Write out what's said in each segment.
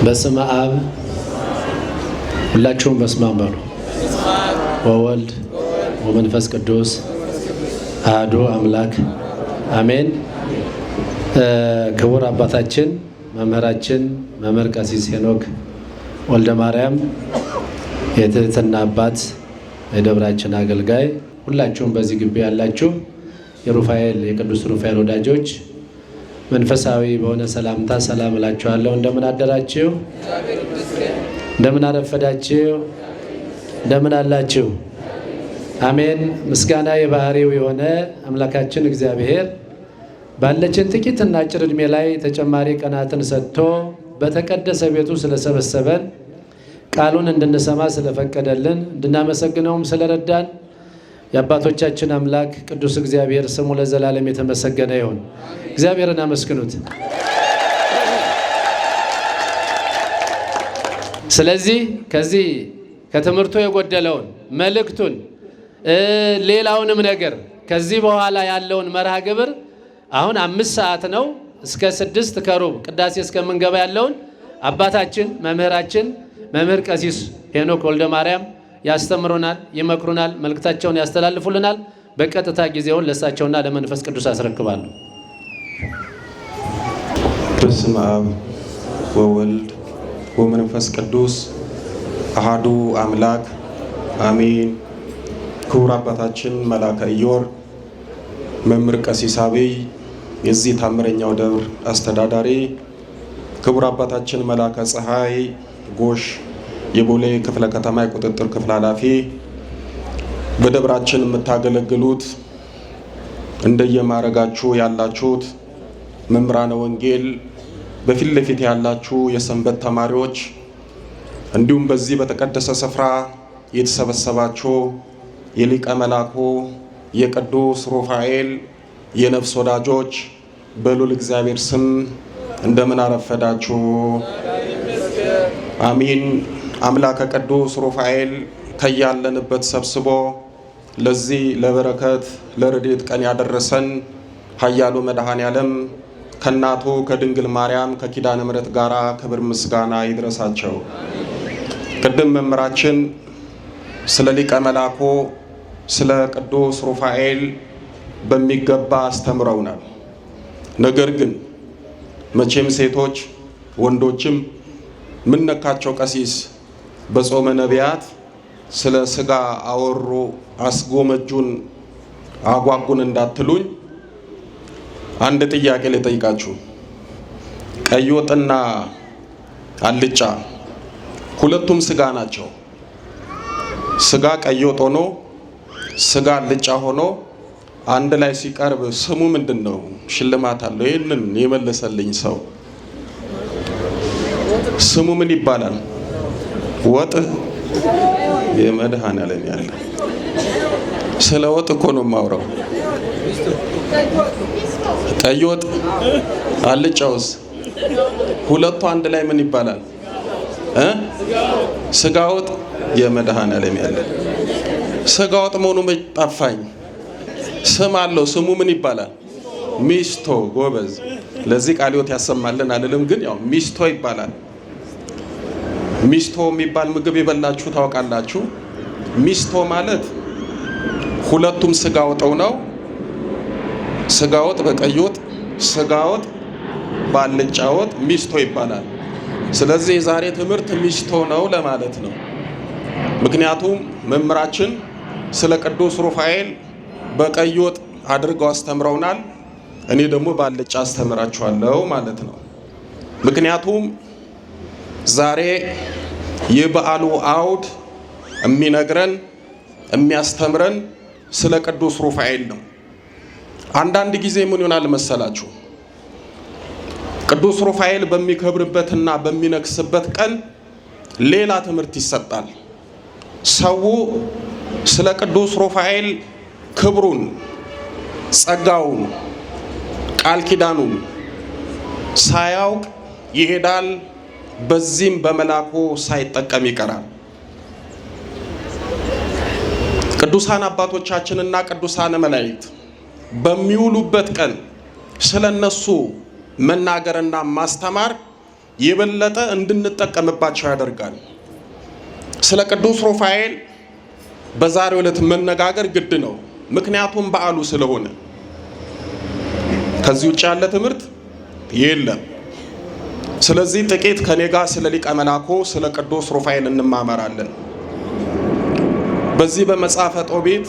በስመ አብ ሁላችሁም በስመ አብ በሉ። ወወልድ ወመንፈስ ቅዱስ አሐዱ አምላክ አሜን። ክቡር አባታችን መምህራችን መምህር ቀሲስ ሄኖክ ወልደ ማርያም የትህትና አባት የደብራችን አገልጋይ፣ ሁላችሁም በዚህ ግቢ ያላችሁ የሩፋኤል የቅዱስ ሩፋኤል ወዳጆች መንፈሳዊ በሆነ ሰላምታ ሰላም እላችኋለሁ። እንደምን አደራችሁ? እንደምን አረፈዳችሁ? እንደምን አላችሁ? አሜን። ምስጋና የባህሪው የሆነ አምላካችን እግዚአብሔር ባለችን ጥቂትና አጭር ዕድሜ ላይ ተጨማሪ ቀናትን ሰጥቶ በተቀደሰ ቤቱ ስለሰበሰበን ቃሉን እንድንሰማ ስለፈቀደልን እንድናመሰግነውም ስለረዳን የአባቶቻችን አምላክ ቅዱስ እግዚአብሔር ስሙ ለዘላለም የተመሰገነ ይሁን። እግዚአብሔርን አመስግኑት። ስለዚህ ከዚህ ከትምህርቱ የጎደለውን መልእክቱን ሌላውንም ነገር ከዚህ በኋላ ያለውን መርሃ ግብር አሁን 5 ሰዓት ነው እስከ 6 ከሩብ ቅዳሴ እስከምንገባ ያለውን አባታችን መምህራችን መምህር ቀሲስ ሄኖክ ወልደ ማርያም ያስተምሩናል፣ ይመክሩናል፣ መልእክታቸውን ያስተላልፉልናል። በቀጥታ ጊዜውን ለእሳቸውና ለመንፈስ ቅዱስ አስረክባለሁ። በስመ አብ ወወልድ ወመንፈስ ቅዱስ አሐዱ አምላክ አሜን። ክቡር አባታችን መላከ ኢዮር መምህር ቀሲስ አብይ የዚህ ታምረኛው ደብር አስተዳዳሪ፣ ክቡር አባታችን መላከ ፀሐይ ጎሽ የቦሌ ክፍለ ከተማ የቁጥጥር ክፍል ኃላፊ፣ በደብራችን የምታገለግሉት እንደየማረጋችሁ ያላችሁት መምህራነ ወንጌል፣ በፊት ለፊት ያላችሁ የሰንበት ተማሪዎች፣ እንዲሁም በዚህ በተቀደሰ ስፍራ የተሰበሰባችሁ የሊቀ መላኩ የቅዱስ ሩፋኤል የነፍስ ወዳጆች በሉል እግዚአብሔር ስም እንደምን አረፈዳችሁ? አሚን። አምላከ ቅዱስ ሩፋኤል ከያለንበት ሰብስቦ ለዚህ ለበረከት ለረድኤት ቀን ያደረሰን ኃያሉ መድኃኔ ዓለም ከእናቱ ከድንግል ማርያም ከኪዳነ ምሕረት ጋራ ክብር ምስጋና ይድረሳቸው። ቅድም መምህራችን ስለ ሊቀ መላኩ ስለ ቅዱስ ሩፋኤል በሚገባ አስተምረውናል። ነገር ግን መቼም ሴቶች ወንዶችም ምን ነካቸው ቀሲስ በጾመ ነቢያት ስለ ስጋ አወሩ አስጎመጁን አጓጉን እንዳትሉኝ አንድ ጥያቄ ልጠይቃችሁ። ቀይ ወጥና አልጫ ሁለቱም ስጋ ናቸው። ስጋ ቀይ ወጥ ሆኖ ስጋ አልጫ ሆኖ አንድ ላይ ሲቀርብ ስሙ ምንድን ነው? ሽልማት አለው። ይህንን የመለሰልኝ ሰው ስሙ ምን ይባላል? ወጥ። የመድኃኔ ዓለም ያለ ስለ ወጥ እኮ ነው የማወራው። ቀይ ወጥ አልጫውስ ሁለቱ አንድ ላይ ምን ይባላል? ስጋ ወጥ። የመድኃኔ ዓለም ያለ ስጋ ወጥ መሆኑ ጠፋኝ። ስም አለው። ስሙ ምን ይባላል? ሚስቶ። ጎበዝ። ለዚህ ቃለ ሕይወት ያሰማልን አልልም፣ ግን ያው ሚስቶ ይባላል። ሚስቶ የሚባል ምግብ የበላችሁ ታውቃላችሁ? ሚስቶ ማለት ሁለቱም ስጋ ወጠው ነው። ስጋ ወጥ በቀይ ወጥ፣ ስጋ ወጥ ባልጫ ወጥ ሚስቶ ይባላል። ስለዚህ የዛሬ ትምህርት ሚስቶ ነው ለማለት ነው። ምክንያቱም መምህራችን ስለ ቅዱስ ሩፋኤል በቀይ ወጥ አድርገው አስተምረውናል። እኔ ደግሞ ባልጫ አስተምራችኋለሁ ማለት ነው። ምክንያቱም ዛሬ የበዓሉ አውድ የሚነግረን የሚያስተምረን ስለ ቅዱስ ሩፋኤል ነው። አንዳንድ ጊዜ ምን ይሆናል መሰላችሁ? ቅዱስ ሩፋኤል በሚከብርበትና በሚነግስበት ቀን ሌላ ትምህርት ይሰጣል። ሰው ስለ ቅዱስ ሩፋኤል ክብሩን፣ ጸጋውን፣ ቃል ኪዳኑን ሳያውቅ ይሄዳል። በዚህም በመላኩ ሳይጠቀም ይቀራል። ቅዱሳን አባቶቻችንና ቅዱሳን መላእክት በሚውሉበት ቀን ስለነሱ መናገርና ማስተማር የበለጠ እንድንጠቀምባቸው ያደርጋል። ስለ ቅዱስ ሩፋኤል በዛሬው ዕለት መነጋገር ግድ ነው። ምክንያቱም በዓሉ ስለሆነ ከዚህ ውጭ ያለ ትምህርት የለም። ስለዚህ ጥቂት ከኔ ጋር ስለ ሊቀ መላኩ ስለ ቅዱስ ሩፋኤል እንማማራለን። በዚህ በመጽሐፈ ጦቢት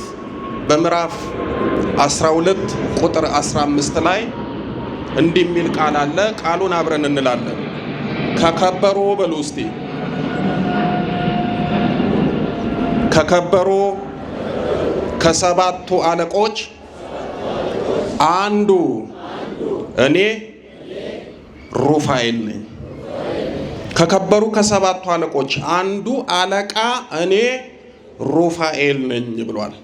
በምዕራፍ 12 ቁጥር 15 ላይ እንዲህ የሚል ቃል አለ። ቃሉን አብረን እንላለን። ከከበሩ በሉ እስቲ ከከበሩ ከሰባቱ አለቆች አንዱ እኔ ሩፋኤል ነኝ። ከከበሩ ከሰባቱ አለቆች አንዱ አለቃ እኔ ሩፋኤል ነኝ ብሏል።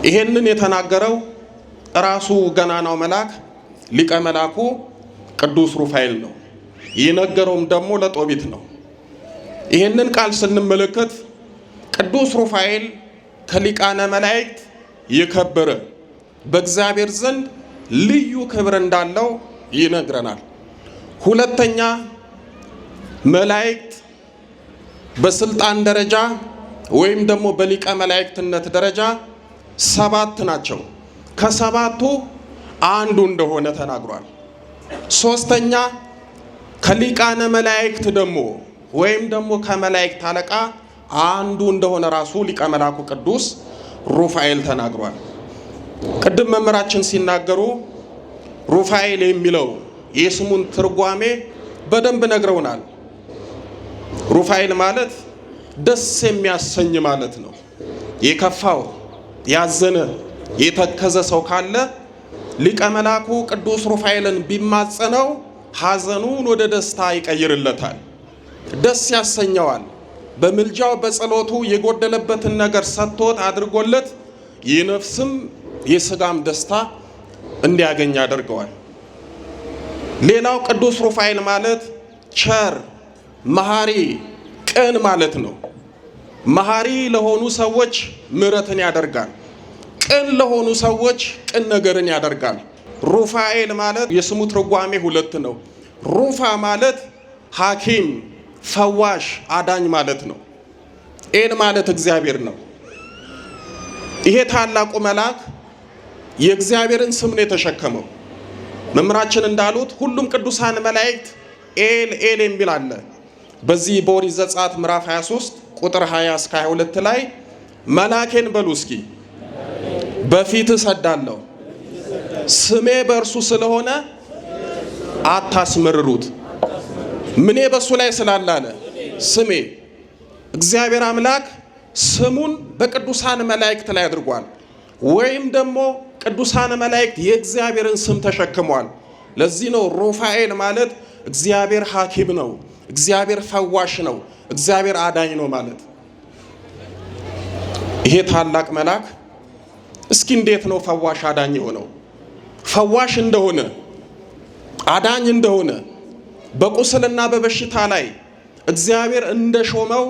ይሄንን የተናገረው ራሱ ገናናው መልአክ ሊቀ መላኩ ቅዱስ ሩፋኤል ነው። የነገረውም ደግሞ ለጦቢት ነው። ይሄንን ቃል ስንመለከት ቅዱስ ሩፋኤል ከሊቃነ መላእክት የከበረ በእግዚአብሔር ዘንድ ልዩ ክብር እንዳለው ይነግረናል። ሁለተኛ መላእክት በስልጣን ደረጃ ወይም ደግሞ በሊቀ መላእክትነት ደረጃ 7 ናቸው። ከሰባቱ አንዱ እንደሆነ ተናግሯል። ሶስተኛ ከሊቃነ መላእክት ደግሞ ወይም ደግሞ ከመላእክት አለቃ አንዱ እንደሆነ ራሱ ሊቀ መላኩ ቅዱስ ሩፋኤል ተናግሯል። ቅድም መምህራችን ሲናገሩ ሩፋኤል የሚለው የስሙን ትርጓሜ በደንብ ነግረውናል። ሩፋኤል ማለት ደስ የሚያሰኝ ማለት ነው። የከፋው ያዘነ የተከዘ ሰው ካለ ሊቀ መላኩ ቅዱስ ሩፋኤልን ቢማጸነው ሐዘኑን ወደ ደስታ ይቀይርለታል፣ ደስ ያሰኘዋል። በምልጃው በጸሎቱ የጎደለበትን ነገር ሰጥቶት አድርጎለት የነፍስም የስጋም ደስታ እንዲያገኝ ያደርገዋል። ሌላው ቅዱስ ሩፋኤል ማለት ቸር፣ መሐሪ፣ ቅን ማለት ነው። መሐሪ ለሆኑ ሰዎች ምሕረትን ያደርጋል። ቅን ለሆኑ ሰዎች ቅን ነገርን ያደርጋል። ሩፋኤል ማለት የስሙ ትርጓሜ 2 ነው። ሩፋ ማለት ሐኪም፣ ፈዋሽ፣ አዳኝ ማለት ነው። ኤል ማለት እግዚአብሔር ነው። ይሄ ታላቁ መልአክ የእግዚአብሔርን ስም ነው የተሸከመው። መምህራችን እንዳሉት ሁሉም ቅዱሳን መላእክት ኤል ኤል የሚል አለ። በዚህ በኦሪት ዘጸአት ምዕራፍ 23 ቁጥር 20 እስከ 22 ላይ መላኬን በሉ እስኪ በፊት ሰዳለሁ፣ ስሜ በእርሱ ስለሆነ አታስመርሩት። ምኔ በሱ ላይ ስላለ አለ ስሜ። እግዚአብሔር አምላክ ስሙን በቅዱሳን መላእክት ላይ አድርጓል። ወይም ደግሞ ቅዱሳን መላእክት የእግዚአብሔርን ስም ተሸክመዋል። ለዚህ ነው ሩፋኤል ማለት እግዚአብሔር ሐኪም ነው፣ እግዚአብሔር ፈዋሽ ነው፣ እግዚአብሔር አዳኝ ነው ማለት። ይሄ ታላቅ መልአክ እስኪ እንዴት ነው ፈዋሽ አዳኝ የሆነው? ፈዋሽ እንደሆነ አዳኝ እንደሆነ በቁስልና በበሽታ ላይ እግዚአብሔር እንደሾመው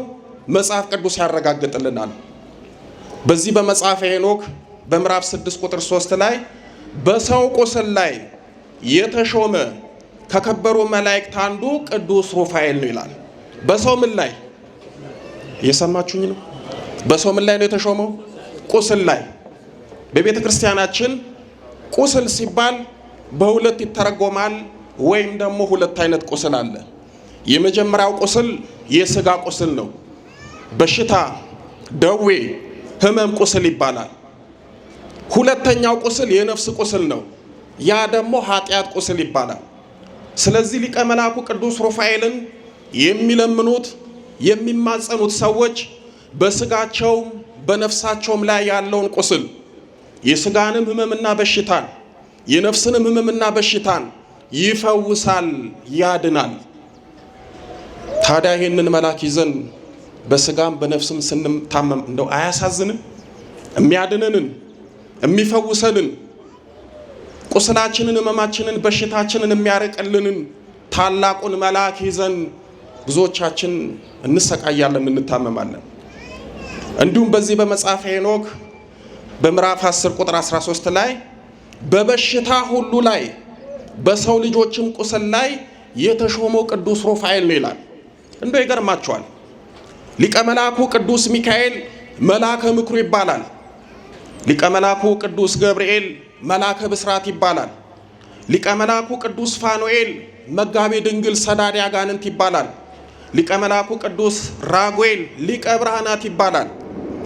መጽሐፍ ቅዱስ ያረጋግጥልናል። በዚህ በመጽሐፈ ሄኖክ በምዕራፍ 6 ቁጥር 3 ላይ በሰው ቁስል ላይ የተሾመ ከከበሩ መላእክት አንዱ ቅዱስ ሩፋኤል ነው ይላል። በሰው ምን ላይ እየሰማችሁኝ ነው? በሰው ምን ላይ ነው የተሾመው? ቁስል ላይ። በቤተ ክርስቲያናችን ቁስል ሲባል በሁለት ይተረጎማል፣ ወይም ደግሞ 2 አይነት ቁስል አለ። የመጀመሪያው ቁስል የሥጋ ቁስል ነው። በሽታ፣ ደዌ፣ ህመም ቁስል ይባላል። ሁለተኛው ቁስል የነፍስ ቁስል ነው። ያ ደግሞ ኃጢአት ቁስል ይባላል። ስለዚህ ሊቀ መላኩ ቅዱስ ሩፋኤልን የሚለምኑት የሚማጸኑት ሰዎች በስጋቸውም በነፍሳቸውም ላይ ያለውን ቁስል የስጋንም ህመምና በሽታን የነፍስንም ህመምና በሽታን ይፈውሳል፣ ያድናል። ታዲያ ይህንን መልአክ ይዘን በስጋም በነፍስም ስንታመም እንደው አያሳዝንም? የሚያድነንን የሚፈውሰንን ቁስላችንን ህመማችንን በሽታችንን የሚያርቅልንን ታላቁን መልአክ ይዘን ብዙዎቻችን እንሰቃያለን፣ እንታመማለን። እንዲሁም በዚህ በመጽሐፈ ሄኖክ በምዕራፍ 10 ቁጥር 13 ላይ በበሽታ ሁሉ ላይ በሰው ልጆችም ቁስል ላይ የተሾመው ቅዱስ ሩፋኤል ነው ይላል። እንደው ይገርማቸዋል። ሊቀ መላኩ ቅዱስ ሚካኤል መልአከ ምክሩ ይባላል። ሊቀ መላኩ ቅዱስ ገብርኤል መልአከ ብስራት ይባላል። ሊቀ መላኩ ቅዱስ ፋኑኤል መጋቤ ድንግል ሰዳዴ አጋንንት ይባላል። ሊቀ መላኩ ቅዱስ ራጉኤል ሊቀ ብርሃናት ይባላል።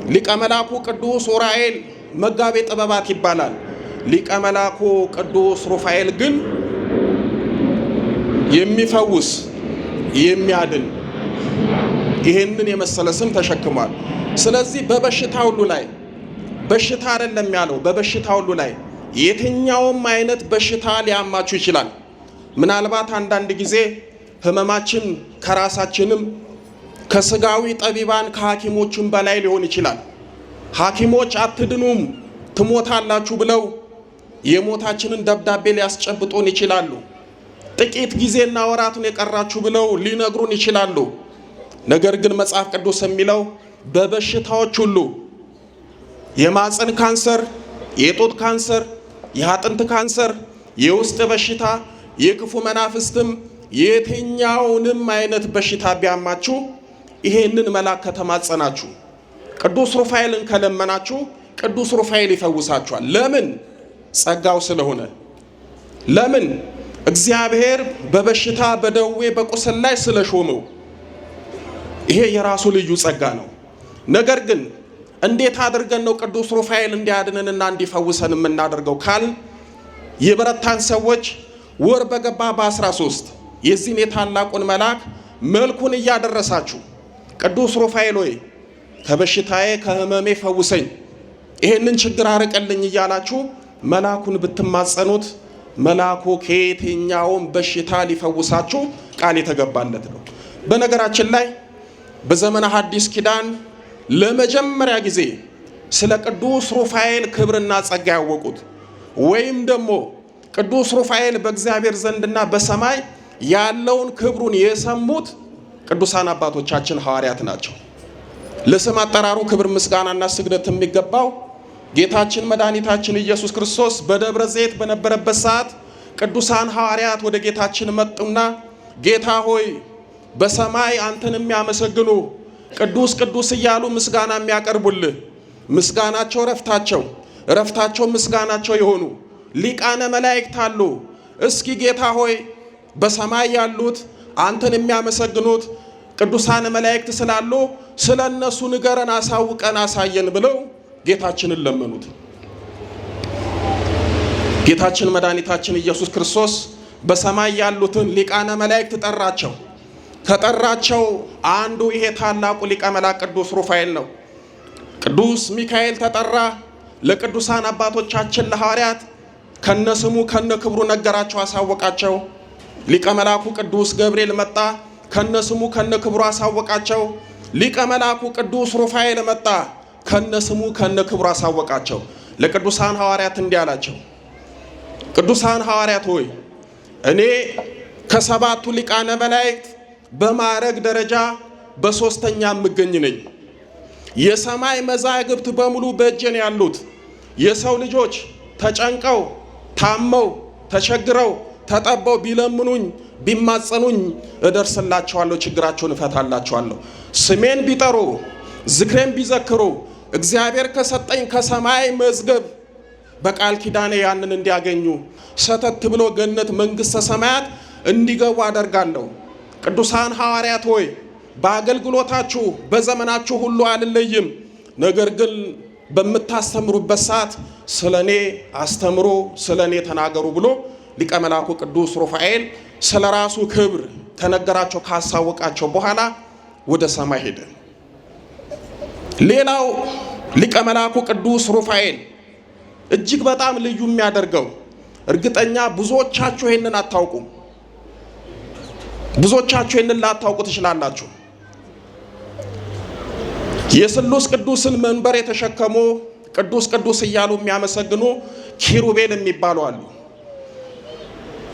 ሊቀ መላኩ ቅዱስ ኡራኤል መጋቤ ጥበባት ይባላል። ሊቀ መላኩ ቅዱስ ሩፋኤል ግን የሚፈውስ የሚያድን ይህንን የመሰለ ስም ተሸክሟል። ስለዚህ በበሽታ ሁሉ ላይ በሽታ አይደለም ያለው፣ በበሽታ ሁሉ ላይ የትኛውም አይነት በሽታ ሊያማችሁ ይችላል። ምናልባት አንዳንድ ጊዜ ህመማችን ከራሳችንም ከስጋዊ ጠቢባን ከሐኪሞቹም በላይ ሊሆን ይችላል። ሐኪሞች አትድኑም ትሞታላችሁ ብለው የሞታችንን ደብዳቤ ሊያስጨብጡን ይችላሉ። ጥቂት ጊዜና ወራቱን የቀራችሁ ብለው ሊነግሩን ይችላሉ። ነገር ግን መጽሐፍ ቅዱስ የሚለው በበሽታዎች ሁሉ የማፀን ካንሰር፣ የጡት ካንሰር፣ የአጥንት ካንሰር፣ የውስጥ በሽታ፣ የክፉ መናፍስትም የትኛውንም አይነት በሽታ ቢያማችሁ ይሄንን መልአክ ከተማጸናችሁ ቅዱስ ሩፋኤልን ከለመናችሁ ቅዱስ ሩፋኤል ይፈውሳችኋል። ለምን? ጸጋው ስለሆነ። ለምን? እግዚአብሔር በበሽታ በደዌ በቁስል ላይ ስለሾመው። ይሄ የራሱ ልዩ ጸጋ ነው። ነገር ግን እንዴት አድርገን ነው ቅዱስ ሩፋኤል እንዲያድነንና እንዲፈውሰን የምናደርገው ካል የበረታን ሰዎች ወር በገባ በ13 የዚህን የታላቁን መልአክ መልኩን እያደረሳችሁ ቅዱስ ሩፋኤል ሆይ ከበሽታዬ ከህመሜ ፈውሰኝ፣ ይሄንን ችግር አርቅልኝ እያላችሁ መልአኩን ብትማጸኑት መልአኩ ከየትኛውም በሽታ ሊፈውሳችሁ ቃል የተገባለት ነው። በነገራችን ላይ በዘመነ ሐዲስ ኪዳን ለመጀመሪያ ጊዜ ስለ ቅዱስ ሩፋኤል ክብርና ጸጋ ያወቁት ወይም ደግሞ ቅዱስ ሩፋኤል በእግዚአብሔር ዘንድና በሰማይ ያለውን ክብሩን የሰሙት ቅዱሳን አባቶቻችን ሐዋርያት ናቸው። ለስም አጠራሩ ክብር ምስጋናና ስግደት የሚገባው ጌታችን መድኃኒታችን ኢየሱስ ክርስቶስ በደብረ ዘይት በነበረበት ሰዓት ቅዱሳን ሐዋርያት ወደ ጌታችን መጡና ጌታ ሆይ በሰማይ አንተን የሚያመሰግኑ ቅዱስ ቅዱስ እያሉ ምስጋና የሚያቀርቡልህ ምስጋናቸው ረፍታቸው፣ ረፍታቸው ምስጋናቸው የሆኑ ሊቃነ መላእክት አሉ። እስኪ ጌታ ሆይ በሰማይ ያሉት አንተን የሚያመሰግኑት ቅዱሳን መላእክት ስላሉ ስለ እነሱ ንገረን፣ አሳውቀን፣ አሳየን ብለው ጌታችንን ለመኑት። ጌታችን መድኃኒታችን ኢየሱስ ክርስቶስ በሰማይ ያሉትን ሊቃነ መላእክት ጠራቸው። ከጠራቸው አንዱ ይሄ ታላቁ ሊቀ መላእክት ቅዱስ ሩፋኤል ነው። ቅዱስ ሚካኤል ተጠራ። ለቅዱሳን አባቶቻችን ለሐዋርያት ከነስሙ ከነክብሩ ነገራቸው፣ አሳወቃቸው። ሊቀ መላኩ ቅዱስ ገብርኤል መጣ፣ ከነስሙ ከነክብሩ አሳወቃቸው። ሊቀ መላኩ ቅዱስ ሩፋኤል መጣ፣ ከነስሙ ከነክብሩ አሳወቃቸው። ለቅዱሳን ሐዋርያት እንዲህ አላቸው፣ ቅዱሳን ሐዋርያት ሆይ እኔ ከሰባቱ ሊቃነ መላእክት በማዕረግ ደረጃ በሶስተኛ የምገኝ ነኝ። የሰማይ መዛግብት በሙሉ በእጄ ነው ያሉት። የሰው ልጆች ተጨንቀው ታመው ተቸግረው ተጠበው ቢለምኑኝ ቢማጸኑኝ እደርስላቸዋለሁ፣ ችግራቸውን እፈታላቸዋለሁ። ስሜን ቢጠሩ ዝክሬን ቢዘክሩ እግዚአብሔር ከሰጠኝ ከሰማይ መዝገብ በቃል ኪዳኔ ያንን እንዲያገኙ ሰተት ብሎ ገነት መንግሥተ ሰማያት እንዲገቡ አደርጋለሁ። ቅዱሳን ሐዋርያት ሆይ በአገልግሎታችሁ በዘመናችሁ ሁሉ አልለይም። ነገር ግን በምታስተምሩበት ሰዓት ስለኔ አስተምሩ፣ ስለኔ ተናገሩ ብሎ ሊቀ መላኩ ቅዱስ ሩፋኤል ስለራሱ ክብር ከነገራቸው ካሳወቃቸው በኋላ ወደ ሰማይ ሄደ። ሌላው ሊቀ መላኩ ቅዱስ ሩፋኤል እጅግ በጣም ልዩ የሚያደርገው እርግጠኛ ብዙዎቻችሁ ይሄንን አታውቁም። ብዙዎቻችሁ ይሄንን ላታውቁ ትችላላችሁ። የስሉስ ቅዱስን መንበር የተሸከሙ ቅዱስ ቅዱስ እያሉ የሚያመሰግኑ ኪሩቤል የሚባሉ አሉ።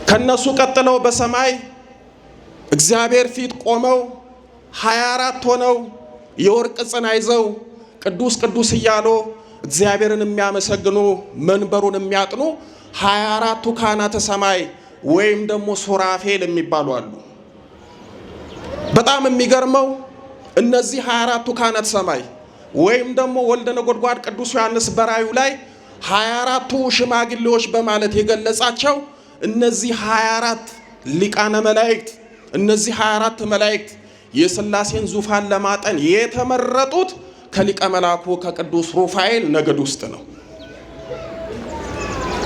ከነሱ ቀጥለው በሰማይ እግዚአብሔር ፊት ቆመው 24 ሆነው የወርቅ ጽና ይዘው ቅዱስ ቅዱስ እያሉ እግዚአብሔርን የሚያመሰግኑ መንበሩን የሚያጥኑ 24ቱ ካህናተ ሰማይ ወይም ደግሞ ሱራፌል የሚባሉ አሉ። በጣም የሚገርመው እነዚህ 24ቱ ካህናተ ሰማይ ወይም ደግሞ ወልደ ነጎድጓድ ቅዱስ ዮሐንስ በራእዩ ላይ 24ቱ ሽማግሌዎች በማለት የገለጻቸው እነዚህ 24 ሊቃነ መላእክት እነዚህ 24 መላእክት የሥላሴን ዙፋን ለማጠን የተመረጡት ከሊቀ መላኩ ከቅዱስ ሩፋኤል ነገድ ውስጥ ነው።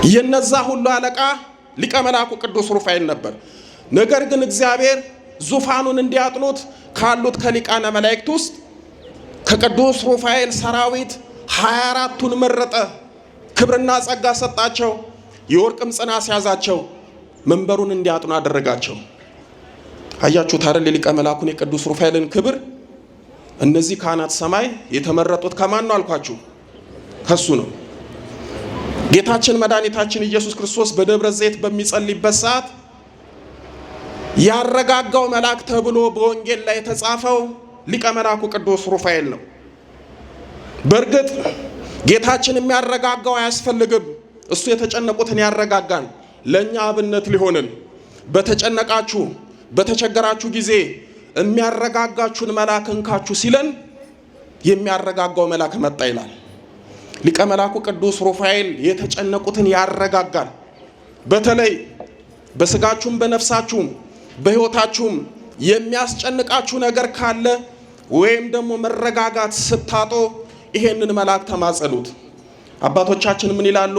የነዛ ሁሉ አለቃ ሊቀ መላኩ ቅዱስ ሩፋኤል ነበር። ነገር ግን እግዚአብሔር ዙፋኑን እንዲያጥኑት ካሉት ከሊቃነ መላእክት ውስጥ ከቅዱስ ሩፋኤል ሰራዊት 24ቱን መረጠ። ክብርና ጸጋ ሰጣቸው። የወርቅም ጽና ሲያዛቸው መንበሩን እንዲያጥኑ አደረጋቸው። አያችሁ ታዲያ ሊቀ መላኩን የቅዱስ ሩፋኤልን ክብር እነዚህ ካህናተ ሰማይ የተመረጡት ከማን ነው አልኳችሁ? ከሱ ነው። ጌታችን መድኃኒታችን ኢየሱስ ክርስቶስ በደብረ ዘይት በሚጸልይበት ሰዓት ያረጋጋው መልአክ ተብሎ በወንጌል ላይ የተጻፈው ሊቀ መላኩ ቅዱስ ሩፋኤል ነው። በእርግጥ ጌታችን የሚያረጋጋው አያስፈልግም። እሱ የተጨነቁትን ያረጋጋል። ለእኛ አብነት ሊሆንን በተጨነቃችሁ በተቸገራችሁ ጊዜ የሚያረጋጋችሁን መልአክ እንካችሁ ሲለን የሚያረጋጋው መልአክ መጣ ይላል። ሊቀ መላኩ ቅዱስ ሩፋኤል የተጨነቁትን ያረጋጋል። በተለይ በስጋችሁም በነፍሳችሁም በሕይወታችሁም የሚያስጨንቃችሁ ነገር ካለ ወይም ደግሞ መረጋጋት ስታጡ ይሄንን መልአክ ተማጸኑት። አባቶቻችን ምን ይላሉ?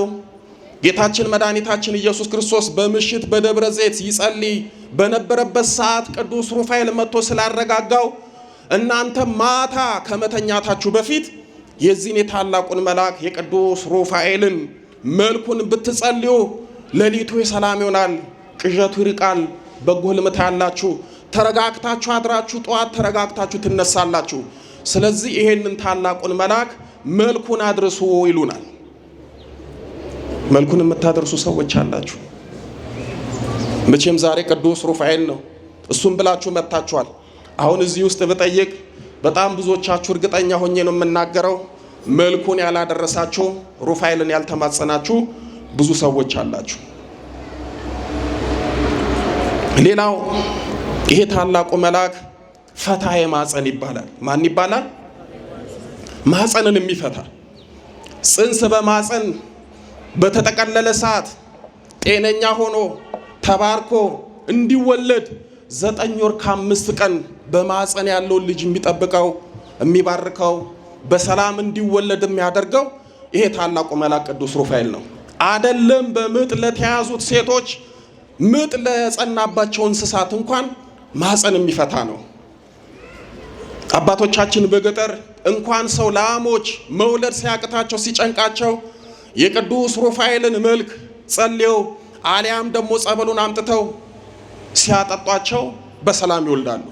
ጌታችን መድኃኒታችን ኢየሱስ ክርስቶስ በምሽት በደብረ ዘይት ይጸልይ በነበረበት ሰዓት ቅዱስ ሩፋኤል መጥቶ ስላረጋጋው እናንተ ማታ ከመተኛታችሁ በፊት የዚህን የታላቁን መልአክ የቅዱስ ሩፋኤልን መልኩን ብትጸልዩ ሌሊቱ የሰላም ይሆናል፣ ቅዠቱ ይርቃል፣ በጎ ህልም ታያላችሁ፣ ተረጋግታችሁ አድራችሁ ጠዋት ተረጋግታችሁ ትነሳላችሁ። ስለዚህ ይሄንን ታላቁን መልአክ መልኩን አድርሱ ይሉናል። መልኩን የምታደርሱ ሰዎች አላችሁ። መቼም ዛሬ ቅዱስ ሩፋኤል ነው እሱም ብላችሁ መጥታችኋል። አሁን እዚህ ውስጥ ብጠይቅ በጣም ብዙዎቻችሁ እርግጠኛ ሆኜ ነው የምናገረው መልኩን ያላደረሳችሁ ሩፋኤልን ያልተማጸናችሁ ብዙ ሰዎች አላችሁ። ሌላው ይሄ ታላቁ መልአክ ፈታዬ ማፀን ይባላል። ማን ይባላል? ማፀንን የሚፈታ ጽንስ በማፀን በተጠቀለለ ሰዓት ጤነኛ ሆኖ ተባርኮ እንዲወለድ 9 ወር ከ5 ቀን በማፀን ያለውን ልጅ የሚጠብቀው የሚባርከው በሰላም እንዲወለድ የሚያደርገው ይሄ ታላቁ መልአክ ቅዱስ ሩፋኤል ነው። አይደለም በምጥ ለተያዙት ሴቶች ምጥ ለጸናባቸው እንስሳት እንኳን ማፀን የሚፈታ ነው። አባቶቻችን በገጠር እንኳን ሰው ላሞች መውለድ ሲያቅታቸው ሲጨንቃቸው የቅዱስ ሩፋኤልን መልክ ጸልየው አሊያም ደግሞ ጸበሉን አምጥተው ሲያጠጧቸው በሰላም ይወልዳሉ።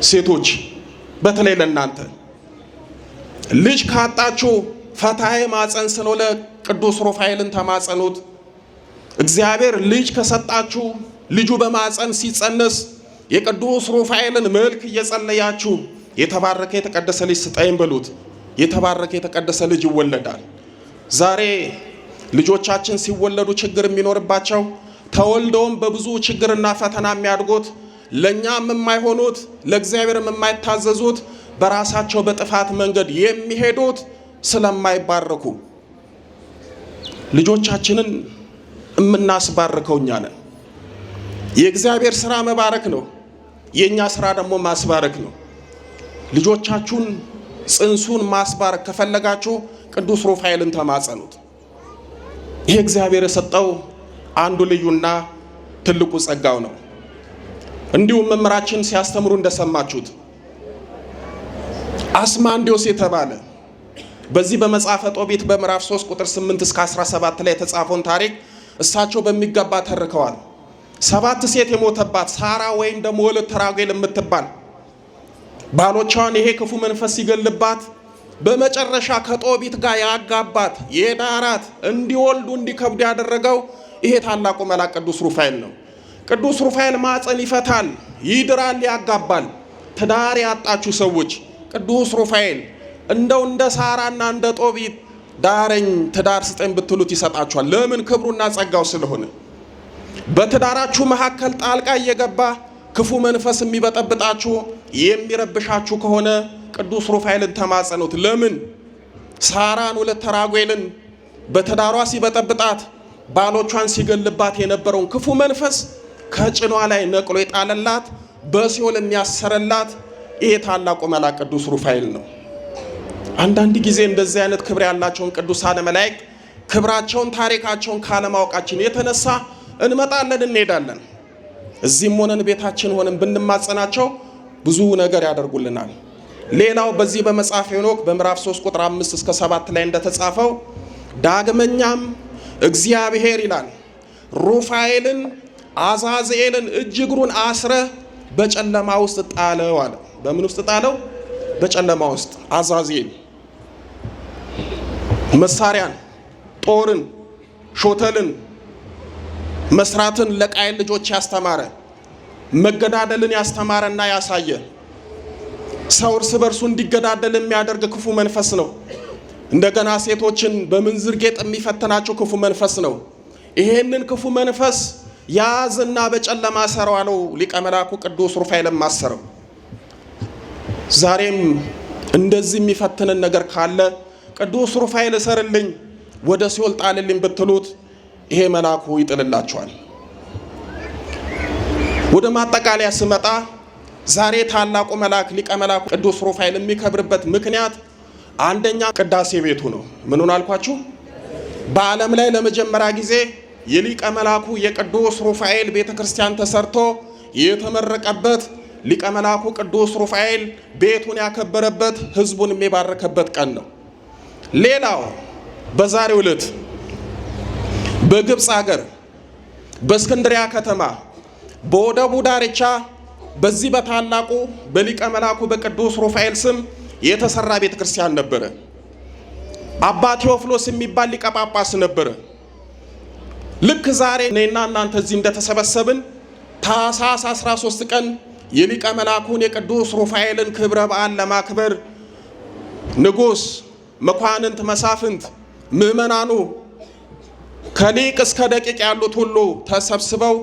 ሴቶች በተለይ ለእናንተ ልጅ ካጣችሁ ፈታዬ ማፀን ስለሆነ ቅዱስ ሩፋኤልን ተማጸኑት። እግዚአብሔር ልጅ ከሰጣችሁ ልጁ በማፀን ሲጸነስ የቅዱስ ሩፋኤልን መልክ እየጸለያችሁ የተባረከ የተቀደሰ ልጅ ስጠኝ በሉት። የተባረከ የተቀደሰ ልጅ ይወለዳል። ዛሬ ልጆቻችን ሲወለዱ ችግር የሚኖርባቸው ተወልደውም በብዙ ችግርና ፈተና የሚያድጉት ለኛም የማይሆኑት ለእግዚአብሔርም የማይታዘዙት በራሳቸው በጥፋት መንገድ የሚሄዱት ስለማይባረኩ ልጆቻችንን የምናስባርከው እኛ ነን። የእግዚአብሔር ስራ መባረክ ነው። የኛ ስራ ደግሞ ማስባረክ ነው። ልጆቻችሁን ጽንሱን ማስባረክ ከፈለጋችሁ ቅዱስ ሩፋኤልን ተማጸኑት። ይሄ እግዚአብሔር የሰጠው አንዱ ልዩና ትልቁ ጸጋው ነው። እንዲሁም መምህራችን ሲያስተምሩ እንደሰማችሁት አስማንዲዮስ የተባለ በዚህ በመጽሐፈ ጦቢት በምዕራፍ 3 ቁጥር 8 እስከ 17 ላይ የተጻፈውን ታሪክ እሳቸው በሚገባ ተርከዋል። 7 ሴት የሞተባት ሳራ ወይም ደግሞ ወለተ ራጉኤል የምትባል ባሎቿን ይሄ ክፉ መንፈስ ሲገልባት በመጨረሻ ከጦቢት ጋር ያጋባት የዳራት እንዲወልዱ እንዲከብዱ ያደረገው ይሄ ታላቁ መልአክ ቅዱስ ሩፋኤል ነው። ቅዱስ ሩፋኤል ማፀን ይፈታል፣ ይድራል፣ ያጋባል። ትዳር ያጣችሁ ሰዎች ቅዱስ ሩፋኤል እንደው እንደ ሳራና እንደ ጦቢት ዳረኝ ትዳር ስጠኝ ብትሉት ይሰጣችኋል። ለምን? ክብሩና ጸጋው ስለሆነ። በትዳራችሁ መካከል ጣልቃ እየገባ ክፉ መንፈስ የሚበጠብጣችሁ የሚረብሻችሁ ከሆነ ቅዱስ ሩፋኤልን ተማጸኑት። ለምን? ሳራን ወለተ ራጉኤልን በትዳሯ ሲበጠብጣት ባሎቿን ሲገልባት የነበረውን ክፉ መንፈስ ከጭኗ ላይ ነቅሎ የጣለላት በሲኦል የሚያሰረላት ይሄ ታላቁ መልአክ ቅዱስ ሩፋኤል ነው። አንዳንድ ጊዜ እንደዚህ አይነት ክብር ያላቸውን ቅዱሳን መላእክት ክብራቸውን ታሪካቸውን ካለማወቃችን የተነሳ እንመጣለን እንሄዳለን። እዚህም ሆነን ቤታችን ሆነን ብንማጸናቸው ብዙ ነገር ያደርጉልናል። ሌላው በዚህ በመጽሐፈ ሄኖክ በምዕራፍ 3 ቁጥር 5 እስከ 7 ላይ እንደተጻፈው ዳግመኛም እግዚአብሔር ይላል ሩፋኤልን አዛዝኤልን እጅ እግሩን አስረ በጨለማ ውስጥ ጣለው አለ። በምን ውስጥ ጣለው? በጨለማ ውስጥ። አዛዝኤል መሳሪያን፣ ጦርን፣ ሾተልን መስራትን ለቃየል ልጆች ያስተማረ፣ መገዳደልን ያስተማረና ያሳየ፣ ሰው እርስ በርሱ እንዲገዳደል የሚያደርግ ክፉ መንፈስ ነው። እንደገና ሴቶችን በምንዝር ጌጥ የሚፈትናቸው ክፉ መንፈስ ነው። ይሄንን ክፉ መንፈስ ያዝና በጨለማ ሰረው አለው ሊቀ መላኩ ቅዱስ ሩፋኤልን ማሰረው። ዛሬም እንደዚህ የሚፈትንን ነገር ካለ ቅዱስ ሩፋኤል እሰርልኝ፣ ወደ ሲኦል ጣልልኝ ብትሉት ይሄ መልአኩ ይጥልላችኋል። ወደ ማጠቃለያ ስመጣ ዛሬ ታላቁ መልአክ ሊቀ መላኩ ቅዱስ ሩፋኤል የሚከብርበት ምክንያት አንደኛ ቅዳሴ ቤቱ ነው። ምኑን አልኳችሁ? በዓለም ላይ ለመጀመሪያ ጊዜ የሊቀ መላኩ የቅዱስ ሩፋኤል ቤተክርስቲያን ተሰርቶ የተመረቀበት ሊቀ መላኩ ቅዱስ ሩፋኤል ቤቱን ያከበረበት ህዝቡን የሚባረከበት ቀን ነው። ሌላው በዛሬው ዕለት በግብፅ ሀገር በእስክንድሪያ ከተማ በወደቡ ዳርቻ በዚህ በታላቁ በሊቀ መላኩ በቅዱስ ሩፋኤል ስም የተሰራ ቤተክርስቲያን ነበረ። አባ ቴዎፍሎስ የሚባል ሊቀ ጳጳስ ነበረ። ልክ ዛሬ እኔና እናንተ እዚህ እንደተሰበሰብን ታኅሳስ 13 ቀን የሊቀ መላኩን የቅዱስ ሩፋኤልን ክብረ በዓል ለማክበር ንጉሥ፣ መኳንንት፣ መሳፍንት፣ ምዕመናኑ ከሊቅ እስከ ደቂቅ ያሉት ሁሉ ተሰብስበው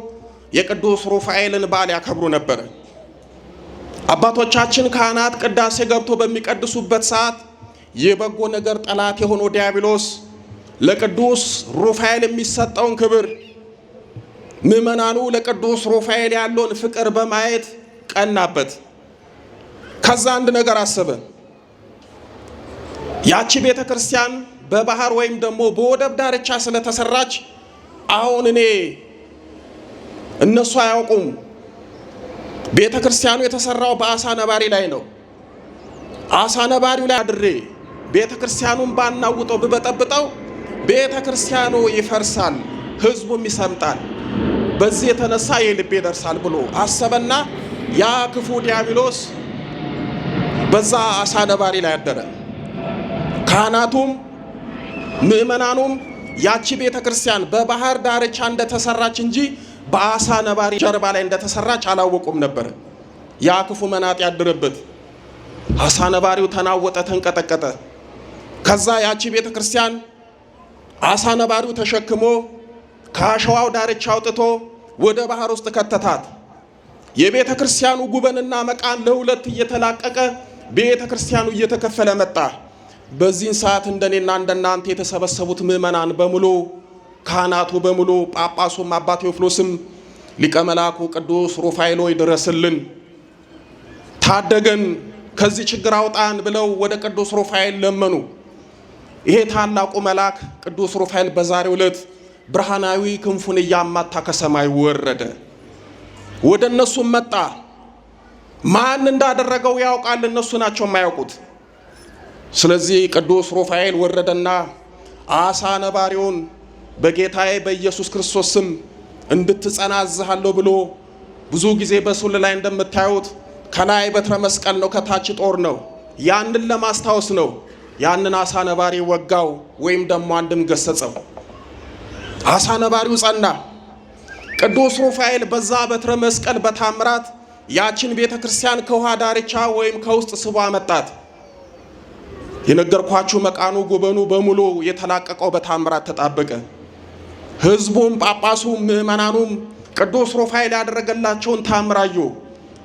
የቅዱስ ሩፋኤልን በዓል ያከብሩ ነበር። አባቶቻችን ካህናት ቅዳሴ ገብቶ በሚቀድሱበት ሰዓት የበጎ ነገር ጠላት የሆነው ዲያብሎስ ለቅዱስ ሩፋኤል የሚሰጠውን ክብር ምዕመናኑ ለቅዱስ ሩፋኤል ያለውን ፍቅር በማየት ቀናበት። ከዛ አንድ ነገር አሰበ። ያቺ ቤተ ክርስቲያን በባህር ወይም ደግሞ በወደብ ዳርቻ ስለተሰራች አሁን እነሱ አያውቁም። ቤተ ክርስቲያኑ የተሰራው በአሳ ነባሪ ላይ ነው። አሳ ነባሪው ላይ አድሬ ቤተ ክርስቲያኑን ባናውጠው ብበጠብጠው ቤተ ክርስቲያኑ ይፈርሳል፣ ህዝቡም ይሰምጣል። በዚህ የተነሳ የልቤ ደርሳል ብሎ አሰበና ያ ክፉ ዲያብሎስ በዛ አሳ ነባሪ ላይ አደረ። ካህናቱም ምዕመናኑም ያቺ ቤተ ክርስቲያን በባህር ዳርቻ እንደተሰራች እንጂ በአሳ ነባሪ ጀርባ ላይ እንደተሰራች አላወቁም ነበር። ያ ክፉ መናጥ ያደረበት አሳ ነባሪው ተናወጠ፣ ተንቀጠቀጠ። ከዛ ያቺ ቤተ ክርስቲያን አሳ ነባሪው ተሸክሞ ከአሸዋው ዳርቻ አውጥቶ ወደ ባህር ውስጥ ከተታት። የቤተ ክርስቲያኑ ጉበንና መቃን ለሁለት እየተላቀቀ ቤተ ክርስቲያኑ እየተከፈለ መጣ። በዚህን ሰዓት እንደኔና እንደናንተ የተሰበሰቡት ምዕመናን በሙሉ ካህናቱ በሙሉ ጳጳሱም አባ ቴዎፍሎስም ሊቀ መላኩ ቅዱስ ሩፋኤል ሆይ ድረስልን፣ ታደገን፣ ከዚህ ችግር አውጣን ብለው ወደ ቅዱስ ሩፋኤል ለመኑ። ይሄ ታላቁ መልአክ ቅዱስ ሩፋኤል በዛሬው ዕለት ብርሃናዊ ክንፉን እያማታ ከሰማይ ወረደ። ወደ እነሱም መጣ። ማን እንዳደረገው ያውቃል፣ እነሱ ናቸው የማያውቁት። ስለዚህ ቅዱስ ሩፋኤል ወረደና አሳ ነባሪውን በጌታዬ በኢየሱስ ክርስቶስ ስም እንድትጸና አዝሃለሁ ብሎ ብዙ ጊዜ በስዕሉ ላይ እንደምታዩት ከላይ በትረ መስቀል ነው፣ ከታች ጦር ነው። ያንን ለማስታወስ ነው። ያንን አሳ ነባሪ ወጋው ወይም ደግሞ አንድም ገሰጸው። አሳ ነባሪው ጸና። ቅዱስ ሩፋኤል በዛ በትረ መስቀል በታምራት ያችን ቤተ ክርስቲያን ከውሃ ዳርቻ ወይም ከውስጥ ስቦ አመጣት። የነገርኳችሁ መቃኑ ጉበኑ በሙሉ የተላቀቀው በታምራት ተጣበቀ። ሕዝቡም ጳጳሱም ምእመናኑም ቅዱስ ሩፋኤል ያደረገላቸውን ታምራዩ።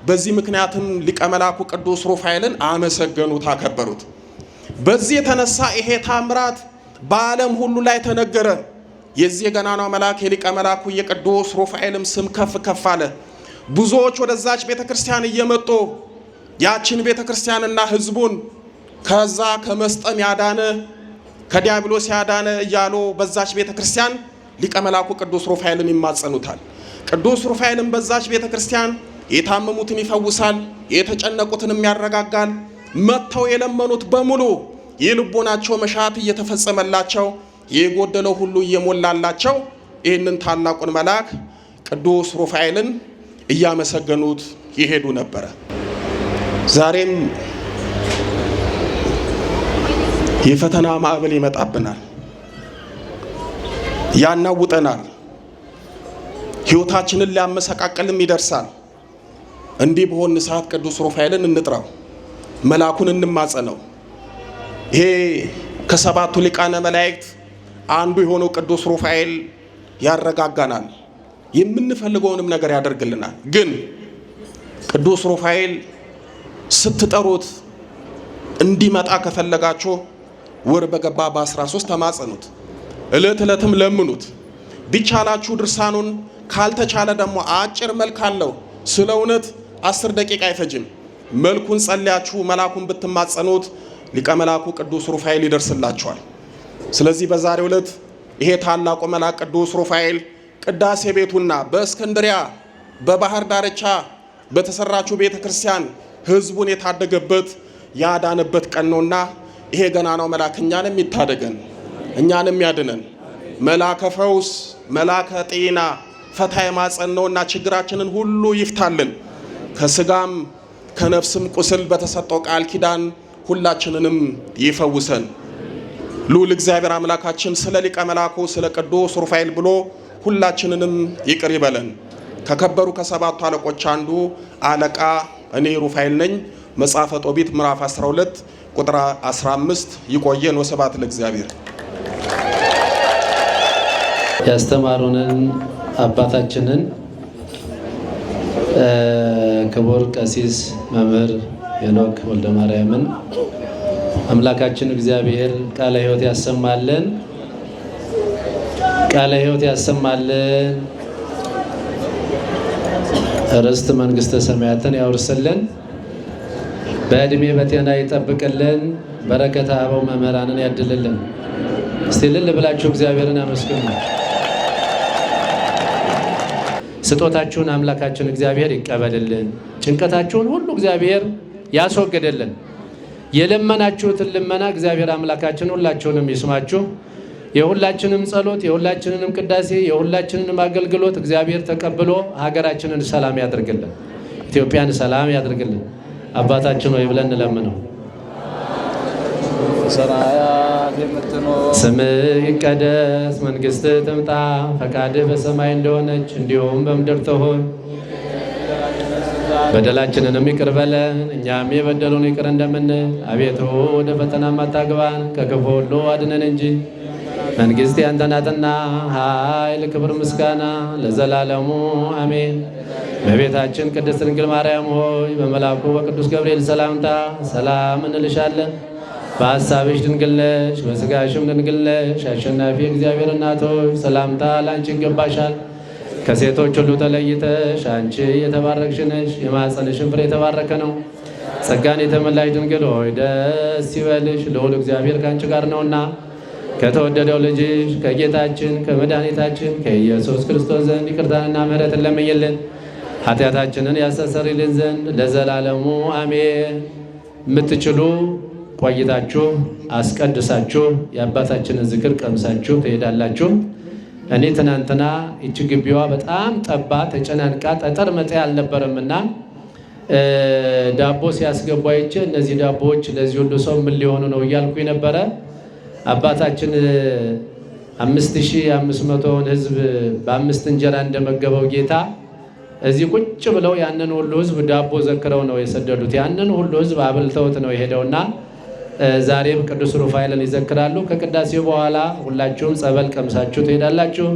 በዚህ ምክንያትም ሊቀ መላኩ ቅዱስ ሩፋኤልን አመሰገኑት፣ አከበሩት። በዚህ የተነሳ ይሄ ታምራት በዓለም ሁሉ ላይ ተነገረ። የዚህ ገናናው መልአክ የሊቀ መላኩ የቅዱስ ሩፋኤልም ስም ከፍ ከፍ አለ። ብዙዎች ወደዛች ቤተክርስቲያን እየመጡ ያችን ቤተክርስቲያንና ሕዝቡን ከዛ ከመስጠም ያዳነ ከዲያብሎስ ያዳነ እያሉ በዛች ቤተክርስቲያን ሊቀ መላኩ ቅዱስ ሩፋኤልን ይማጸኑታል። ቅዱስ ሩፋኤልም በዛች ቤተክርስቲያን የታመሙትን ይፈውሳል፣ የተጨነቁትንም ያረጋጋል። መጥተው የለመኑት በሙሉ የልቦናቸው መሻት እየተፈጸመላቸው የጎደለው ሁሉ እየሞላላቸው ይህንን ታላቁን መልአክ ቅዱስ ሩፋኤልን እያመሰገኑት ይሄዱ ነበረ። ዛሬም የፈተና ማዕበል ይመጣብናል፣ ያናውጠናል፣ ሕይወታችንን ሊያመሰቃቅልም ይደርሳል። እንዲህ በሆነ ሰዓት ቅዱስ ሩፋኤልን እንጥራው፣ መልአኩን እንማጸነው። ይሄ ከሰባቱ ሊቃነ መላእክት አንዱ የሆነው ቅዱስ ሩፋኤል ያረጋጋናል፣ የምንፈልገውንም ነገር ያደርግልናል። ግን ቅዱስ ሩፋኤል ስትጠሩት እንዲመጣ ከፈለጋችሁ ወር በገባ በ13 ተማጸኑት፣ ዕለት ዕለትም ለምኑት። ቢቻላችሁ ድርሳኑን፣ ካልተቻለ ደግሞ አጭር መልክ አለው። ስለ እውነት 10 ደቂቃ አይፈጅም። መልኩን ጸልያችሁ መልአኩን ብትማጸኑት ሊቀ መላኩ ቅዱስ ሩፋኤል ይደርስላችኋል። ስለዚህ በዛሬው ዕለት ይሄ ታላቁ መልአክ ቅዱስ ሩፋኤል ቅዳሴ ቤቱና በእስክንድሪያ በባህር ዳርቻ በተሰራችው ቤተ ክርስቲያን ሕዝቡን የታደገበት ያዳነበት ቀን ነውና ይሄ ገናናው መልአክ እኛንም ይታደገን፣ እኛንም ያድነን። መልአከ ፈውስ፣ መልአከ ጤና፣ ፈታይ ማጸን ነውና ችግራችንን ሁሉ ይፍታልን። ከስጋም ከነፍስም ቁስል በተሰጠው ቃል ኪዳን ሁላችንንም ይፈውሰን። ልዑል እግዚአብሔር አምላካችን ስለ ሊቀ መላኩ ስለ ቅዱስ ሩፋኤል ብሎ ሁላችንንም ይቅር ይበለን። ከከበሩ ከሰባቱ አለቆች አንዱ አለቃ እኔ ሩፋኤል ነኝ። መጽሐፈ ጦቢት ምዕራፍ 12 ቁጥር 15። ይቆየን። ወስብሐት ለእግዚአብሔር። ያስተማሩንን አባታችንን ክቡር ቀሲስ መምህር ሄኖክ ወልደ ማርያምን አምላካችን እግዚአብሔር ቃለ ሕይወት ያሰማልን፣ ቃለ ሕይወት ያሰማልን፣ ርስት መንግስተ ሰማያትን ያውርስልን፣ በእድሜ በጤና ይጠብቅልን፣ በረከተ አበው መምህራንን ያድልልን። እስቲ እልል ብላችሁ እግዚአብሔርን አመስግኑ። ስጦታችሁን አምላካችን እግዚአብሔር ይቀበልልን፣ ጭንቀታችሁን ሁሉ እግዚአብሔር ያስወግድልን። የለመናችሁትን ልመና እግዚአብሔር አምላካችን ሁላችሁንም ይስማችሁ። የሁላችንም ጸሎት፣ የሁላችንንም ቅዳሴ፣ የሁላችንንም አገልግሎት እግዚአብሔር ተቀብሎ ሀገራችንን ሰላም ያድርግልን፣ ኢትዮጵያን ሰላም ያድርግልን። አባታችን ሆይ ብለን እንለምነው። ሰማያት የምትኖር ስምህ ይቀደስ፣ መንግስትህ ትምጣ፣ ፈቃድህ በሰማይ እንደሆነች እንዲሁም በምድር ትሁን። በደላችንንም ይቅር በለን እኛም የበደሉን ይቅር እንደምንል። አቤቱ ወደ ፈተናም አታግባን ከክፉ ሁሉ አድነን እንጂ መንግስት ያንተ ናትና፣ ኃይል፣ ክብር፣ ምስጋና ለዘላለሙ አሜን። እመቤታችን ቅድስት ድንግል ማርያም ሆይ በመልአኩ በቅዱስ ገብርኤል ሰላምታ ሰላም እንልሻለን። በሐሳብሽ ድንግል ነሽ፣ በሥጋሽም ድንግል ነሽ። አሸናፊ እግዚአብሔር እናት ሆይ ሰላምታ ለአንቺ ይገባሻል። ከሴቶች ሁሉ ተለይተሽ አንቺ የተባረክሽ ነሽ፣ የማኅፀንሽን ፍሬ የተባረከ ነው። ጸጋን የተመላሽ ድንግል ሆይ ደስ ይበልሽ፣ ልዑል እግዚአብሔር ከአንቺ ጋር ነውና ከተወደደው ልጅሽ ከጌታችን ከመድኃኒታችን ከኢየሱስ ክርስቶስ ዘንድ ይቅርታንና ምሕረትን ለምኝልን ኃጢአታችንን ያስተሰርይልን ዘንድ ለዘላለሙ አሜን። የምትችሉ ቆይታችሁ አስቀድሳችሁ የአባታችንን ዝክር ቀምሳችሁ ትሄዳላችሁ። እኔ ትናንትና ይቺ ግቢዋ በጣም ጠባ ተጨናንቃ ጠጠር መጣያ አልነበረምና ዳቦ ሲያስገቡ አይቼ እነዚህ ዳቦዎች ለዚህ ሁሉ ሰው ምን ሊሆኑ ነው እያልኩ ነበረ። አባታችን 5500ውን ሕዝብ በ5 እንጀራ እንደመገበው ጌታ እዚህ ቁጭ ብለው ያንን ሁሉ ሕዝብ ዳቦ ዘክረው ነው የሰደዱት። ያንን ሁሉ ሕዝብ አብልተውት ነው የሄደውና ዛሬም ቅዱስ ሩፋኤልን ይዘክራሉ። ከቅዳሴው በኋላ ሁላችሁም ጸበል ቀምሳችሁ ትሄዳላችሁ።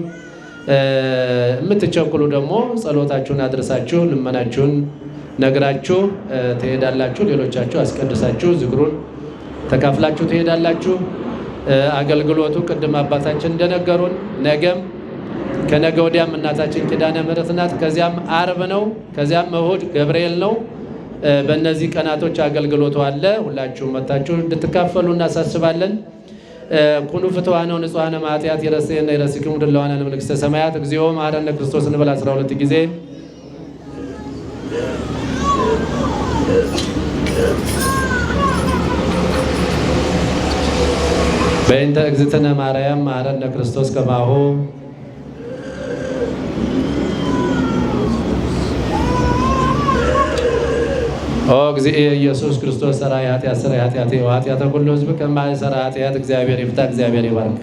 የምትቸኩሉ ደግሞ ጸሎታችሁን አድርሳችሁ ልመናችሁን ነግራችሁ ትሄዳላችሁ። ሌሎቻችሁ አስቀድሳችሁ ዝክሩን ተካፍላችሁ ትሄዳላችሁ። አገልግሎቱ ቅድም አባታችን እንደነገሩን ነገም ከነገ ወዲያም እናታችን ኪዳነ ምሕረት ናት። ከዚያም አርብ ነው። ከዚያም እሁድ ገብርኤል ነው። በእነዚህ ቀናቶች አገልግሎቱ አለ። ሁላችሁም መጣችሁ እንድትካፈሉ እናሳስባለን። ኩኑ ፍትዋነ ንጹሐነ ማጥያት ይረሴና ይረሲክሙ ድለዋነ ለመንግሥተ ሰማያት እግዚኦ መሐረነ ክርስቶስ እንበል 12 ጊዜ። በእንተ እግዝእትነ ማርያም መሐረነ ክርስቶስ ከማሁ ኦ እግዚእ ኢየሱስ ክርስቶስ ሠራይ ኃጢአት ሠራይ ኃጢአት ወኃጢአተ ኩሉ ሕዝብ ከማይሠራ ኃጢአት እግዚአብሔር ይፍታ። እግዚአብሔር ይባርክ።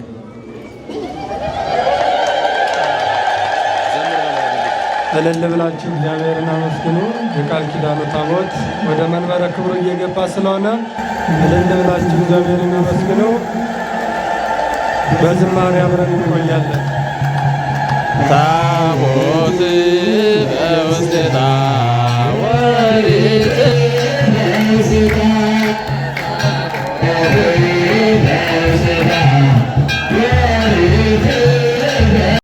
እልል ብላችሁ እግዚአብሔርን አመስግኑ። የቃል ኪዳኑ ታቦት ወደ መንበረ ክብሩ እየገባ ስለሆነ እልል ብላችሁ እግዚአብሔርን አመስግኑ። በዝማሬ አብረን እንቆያለን።